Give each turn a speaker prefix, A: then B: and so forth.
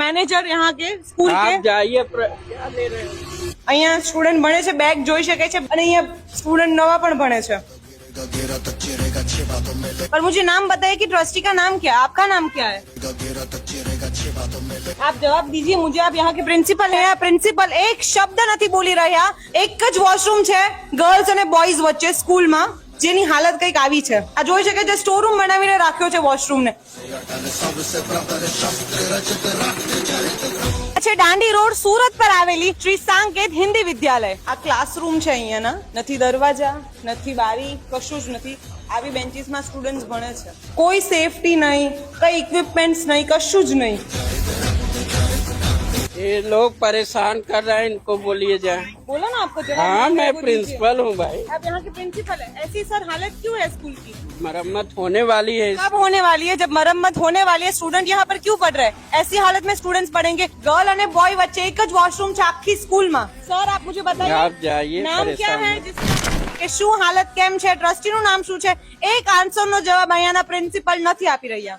A: Manager यहाँ के school के
B: आप जाइए क्या ले रहे हो?
A: અહીંયા સ્ટુડન્ટ ભણે છે, બેગ જોઈ શકે છે અને અહીંયા સ્ટુડન્ટ નવા પણ ભણે છે। पर मुझे नाम बताइए कि ट्रस्टी का नाम क्या है, आपका नाम क्या है? आप जवाब दीजिए मुझे। आप यहाँ के प्रिंसिपल हैं। प्रिंसिपल एक शब्द નથી બોલી રહ્યા। એક જ વોશરૂમ છે ગર્લ્સ અને બોયઝ વચ્ચે સ્કૂલમાં, જેની હાલત કંઈક આવી છે। આ જોઈ શકે છે સ્ટોર રૂમ બનાવીને રાખ્યો છે વોશરૂમને। છે દાંડી રોડ સુરત પર આવેલી શ્રી સાંકેત હિન્દી વિદ્યાલય। આ ક્લાસરૂમ છે અહીંયાના, નથી દરવાજા નથી બારી, કશું જ નથી। આવી બેન્ચીસમાં સ્ટુડન્ટ્સ ભણે છે, કોઈ સેફટી નહીં, કઈ ઇક્વિપમેન્ટ્સ નહીં, કશું જ નહીં।
B: ये लोग परेशान कर रहे हैं, इनको बोलिए जाए।
A: बोलो ना आपको जवाब।
B: हाँ मैं
A: आपको दीजिए।
B: प्रिंसिपल हूँ भाई।
A: आप यहाँ के प्रिंसिपल है। ऐसी सर हालत क्यों है स्कूल की?
B: मरम्मत होने वाली है।
A: कब होने वाली है? जब मरम्मत होने वाली है स्टूडेंट यहाँ पर क्यों पढ़ रहे हैं? ऐसी हालत में स्टूडेंट्स पढ़ेंगे। गर्ल और बॉय वच्चे एक ज वॉशरूम છે આખી સ્કૂલમાં। સર आप मुझे बताइए
B: आप जाइए,
A: नाम क्या
B: परेशान
A: है કે શું હાલત કેમ છે, ટ્રસ્ટીનું નામ શું છે? એક આન્સરનો જવાબ અહીંયાના પ્રિન્સિપલ નથી આપી રહ્યા।